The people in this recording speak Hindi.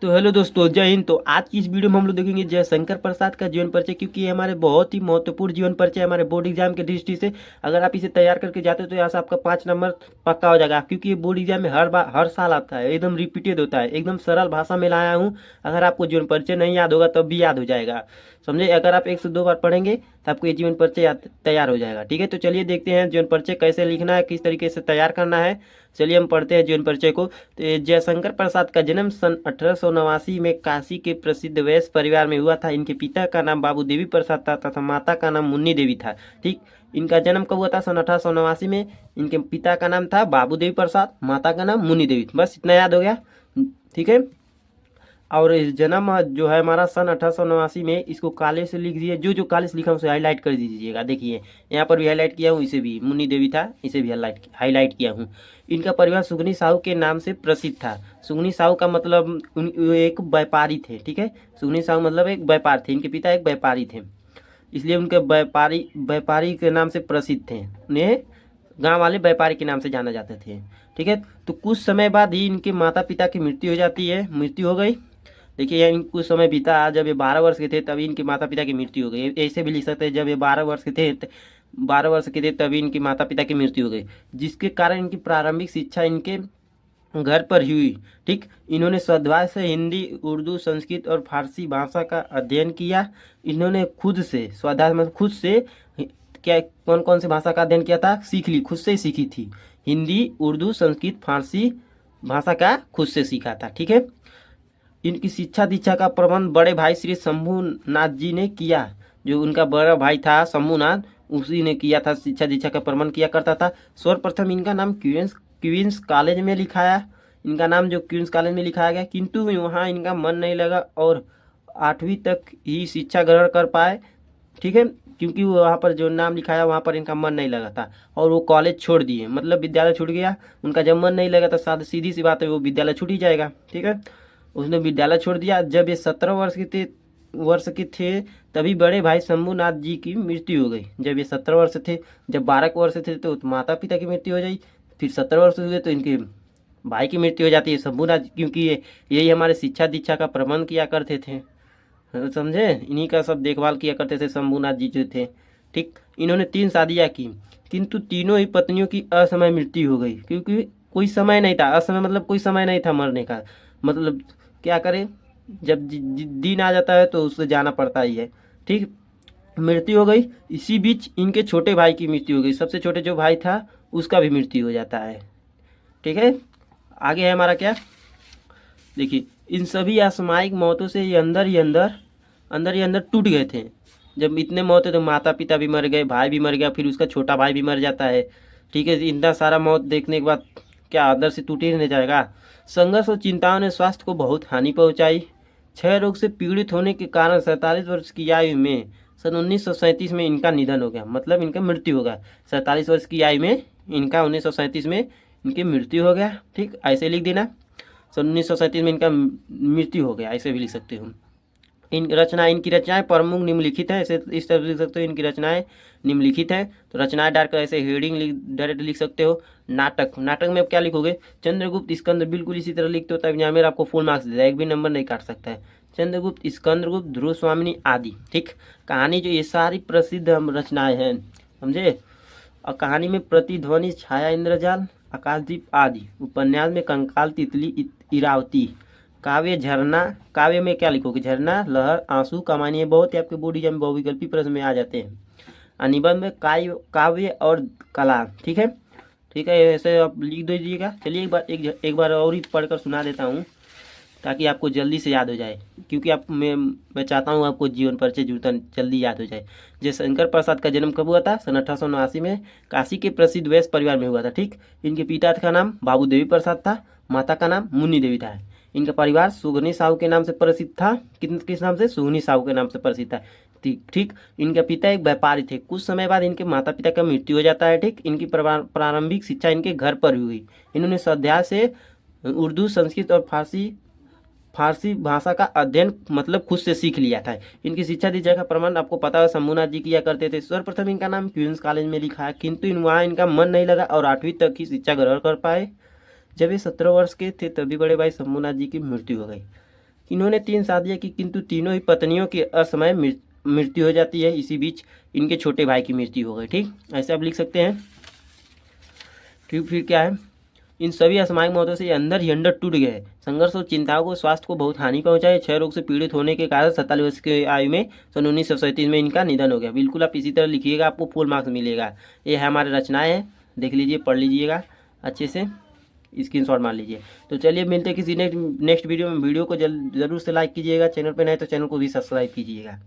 तो हेलो दोस्तों, जय हिंद। तो आज की इस वीडियो में हम लोग देखेंगे जयशंकर प्रसाद का जीवन परिचय, क्योंकि ये हमारे बहुत ही महत्वपूर्ण जीवन परिचय है हमारे बोर्ड एग्जाम के दृष्टि से। अगर आप इसे तैयार करके जाते हो तो यहाँ से आपका 5 नंबर पक्का हो जाएगा, क्योंकि ये बोर्ड एग्जाम में हर बार हर साल आता है, एकदम रिपीटेड होता है। एकदम सरल भाषा में लाया हूँ। अगर आपको जीवन परिचय नहीं याद होगा तब भी याद हो जाएगा, समझे। अगर आप 1 से 2 बार पढ़ेंगे तो आपको ये जीवन परिचय तैयार हो जाएगा। ठीक है, तो चलिए देखते हैं जीवन परिचय कैसे लिखना है, किस तरीके से तैयार करना है। चलिए हम पढ़ते हैं जीवन परिचय को। तो जयशंकर प्रसाद का जन्म सन 1889 में काशी के प्रसिद्ध वैश्य परिवार में हुआ था। इनके पिता का नाम बाबू देवी प्रसाद था तथा माता का नाम मुन्नी देवी था। ठीक, इनका जन्म कब हुआ था? सन 1889 में। इनके पिता का नाम था बाबू देवी प्रसाद, माता का नाम मुन्नी देवी। बस इतना याद हो गया। ठीक है, और इस जन्म जो है हमारा सन 1889 में। इसको काले से लिख दिए, जो जो काले से लिखा उसे हाईलाइट कर दीजिएगा। देखिए यहाँ पर भी हाईलाइट किया हूँ, इसे भी मुन्नी देवी था, इसे भी हाईलाइट किया हूँ। इनका परिवार सुगनी साहू के नाम से प्रसिद्ध था। सुगनी साहू का मतलब एक व्यापारी थे। ठीक है, सुगनी साहू मतलब एक व्यापार थे। इनके पिता एक व्यापारी थे, इसलिए उनके व्यापारी व्यापारी के नाम से प्रसिद्ध थे। उन्हें गांव वाले व्यापारी के नाम से जाना जाते थे। ठीक है, तो कुछ समय बाद ही इनके माता पिता की मृत्यु हो जाती है, मृत्यु हो गई। देखिए यहाँ कुछ समय बीता, जब ये 12 वर्ष के थे तभी इनके माता पिता की मृत्यु हो गई। ऐसे भी लिख सकते हैं, जब ये 12 वर्ष के थे 12 वर्ष के थे तभी इनके माता पिता की मृत्यु हो गई, जिसके कारण इनकी प्रारंभिक शिक्षा इनके घर पर ही हुई। ठीक, इन्होंने स्वाध्याय से हिंदी, उर्दू, संस्कृत और फारसी भाषा का अध्ययन किया। इन्होंने खुद से स्वाध्याय में खुद से क्या कौन कौन सी भाषा का अध्ययन किया था? सीख ली, खुद से ही सीखी थी। हिंदी, उर्दू, संस्कृत, फारसी भाषा का खुद से सीखा था। ठीक है, इनकी शिक्षा दीक्षा का प्रबंध बड़े भाई श्री शंभूनाथ जी ने किया। जो उनका बड़ा भाई था शंभूनाथ, उसी ने किया था, शिक्षा दीक्षा का प्रबंध किया करता था। सर्वप्रथम इनका नाम क्वींस कॉलेज में लिखाया। इनका नाम जो क्वींस कॉलेज में लिखाया गया, किंतु वहाँ इनका मन नहीं लगा और 8वीं तक ही शिक्षा ग्रहण कर पाए। ठीक है, क्योंकि वहाँ पर जो नाम लिखाया वहाँ पर इनका मन नहीं लगा था और वो कॉलेज छोड़ दिए, मतलब विद्यालय छूट गया। उनका जब मन नहीं लगा तो सीधी सी बात है, वो विद्यालय छूट ही जाएगा। ठीक है, उसने विद्यालय छोड़ दिया। जब ये 17 वर्ष के थे तभी बड़े भाई शंभूनाथ जी की मृत्यु हो गई। जब ये 17 वर्ष थे, जब 12 वर्ष थे तो माता पिता की मृत्यु हो गई। फिर 17 वर्ष हुए तो इनके भाई की मृत्यु हो जाती है शंभूनाथ जी, क्योंकि ये यही हमारे शिक्षा दीक्षा का प्रबंध किया करते थे, समझे। इन्हीं का सब देखभाल किया करते थे शंभूनाथ जी जो थे। ठीक, इन्होंने 3 शादियाँ की, किंतु तीनों ही पत्नियों की असमय मृत्यु हो गई, क्योंकि कोई समय नहीं था। असमय मतलब कोई समय नहीं था मरने का, मतलब क्या करें, जब दिन आ जाता है तो उससे जाना पड़ता ही है। ठीक, मृत्यु हो गई। इसी बीच इनके छोटे भाई की मृत्यु हो गई, सबसे छोटे जो भाई था उसका भी मृत्यु हो जाता है। ठीक है, आगे है हमारा क्या, देखिए इन सभी असामयिक मौतों से ये अंदर ही अंदर टूट गए थे। जब इतने मौत है तो माता पिता भी मर गए, भाई भी मर गया, फिर उसका छोटा भाई भी मर जाता है। ठीक है, इतना सारा मौत देखने के बाद क्या अंदर से टूट ही नहीं जाएगा। संघर्ष और चिंताओं ने स्वास्थ्य को बहुत हानि पहुंचाई। क्षय रोग से पीड़ित होने के कारण 47 वर्ष की आयु में सन 1937 में इनका निधन हो गया, मतलब इनका मृत्यु हो गया। 47 वर्ष की आयु में इनका 1937 में इनकी मृत्यु हो गया। ठीक, ऐसे लिख देना, सन 1937 में इनका मृत्यु हो गया, ऐसे भी लिख सकते हो। इनकी रचनाएं प्रमुख निम्नलिखित है, ऐसे इस तरह लिख सकते हो, इनकी रचनाएं निम्नलिखित हैं। तो रचनाएं डालकर ऐसे हेडिंग डायरेक्ट लिख सकते हो। नाटक में अब क्या लिखोगे? चंद्रगुप्त स्कंद, बिल्कुल इसी तरह लिखते हो, तब यहाँ मेरा आपको फुल मार्क्स देता है, एक भी नंबर नहीं काट सकता है। चंद्रगुप्त, स्कंदगुप्त, ध्रुव स्वामिनी आदि। ठीक, कहानी जो ये सारी प्रसिद्ध रचनाएं हैं, समझे। और कहानी में प्रतिध्वनि, छाया, इंद्रजाल, आकाशदीप आदि। उपन्यास में कंकाल, तितली, इरावती। काव्य झरना, काव्य में क्या लिखोगे? झरना, लहर, आंसू। कमानी बहुत ही आपके बोर्ड एग्जाम में बहुविकल्पी प्रश्न में आ जाते हैं। निबंध में काव्य और कला। ठीक है, ठीक है, ऐसे आप लिख दीजिएगा। चलिए एक बार और ही पढ़कर सुना देता हूँ, ताकि आपको जल्दी से याद हो जाए, क्योंकि मैं चाहता हूँ आपको जीवन परिचय जुड़ता जल्दी याद हो जाए। जयशंकर प्रसाद का जन्म कब हुआ था? सन 1889 में काशी के प्रसिद्ध वैश्य परिवार में हुआ था। ठीक, इनके पिता का नाम बाबू देवी प्रसाद था, माता का नाम मुन्नी देवी था। इनका परिवार सुगनी साहू के नाम से प्रसिद्ध था। किस नाम से? सुगनी साहू के नाम से प्रसिद्ध था। ठीक, इनके पिता एक व्यापारी थे। कुछ समय बाद इनके माता पिता का मृत्यु हो जाता है। ठीक, इनकी प्रारंभिक शिक्षा इनके घर पर हुई। इन्होंने स्वाध्याय से उर्दू, संस्कृत और फारसी भाषा का अध्ययन मतलब खुद से सीख लिया था। इनकी शिक्षा दीक्षा का प्रमाण आपको पता है शंभूनाथ जी किया करते थे। सर्वप्रथम इनका नाम क्वींस कॉलेज में लिखा है, किंतु वहाँ इनका मन नहीं लगा और 8वीं तक की शिक्षा ग्रहण कर पाए। जब ये 17 वर्ष के थे तभी बड़े भाई शंभूनाथ जी की मृत्यु हो गई। इन्होंने 3 शादियाँ की, किंतु तीनों ही पत्नियों की असमय मृत्यु हो जाती है। इसी बीच इनके छोटे भाई की मृत्यु हो गई। ठीक, ऐसे आप लिख सकते हैं। ठीक, फिर क्या है, इन सभी असामयिक मौतों से अंदर ही अंदर टूट गए। संघर्ष और चिंताओं को स्वास्थ्य को बहुत हानि पहुंचाई। क्षय रोग से पीड़ित होने के कारण 47 वर्ष की आयु में सन 1937 में इनका निधन हो गया। बिल्कुल आप इसी तरह लिखिएगा, आपको फुल मार्क्स मिलेगा। ये है हमारे रचनाएं हैं, देख लीजिए, पढ़ लीजिएगा अच्छे से, स्क्रीनशॉट मार लीजिए। तो चलिए मिलते हैं किसी नेक्स्ट वीडियो में। वीडियो को ज़रूर से लाइक कीजिएगा, चैनल पर नए तो चैनल को भी सब्सक्राइब कीजिएगा।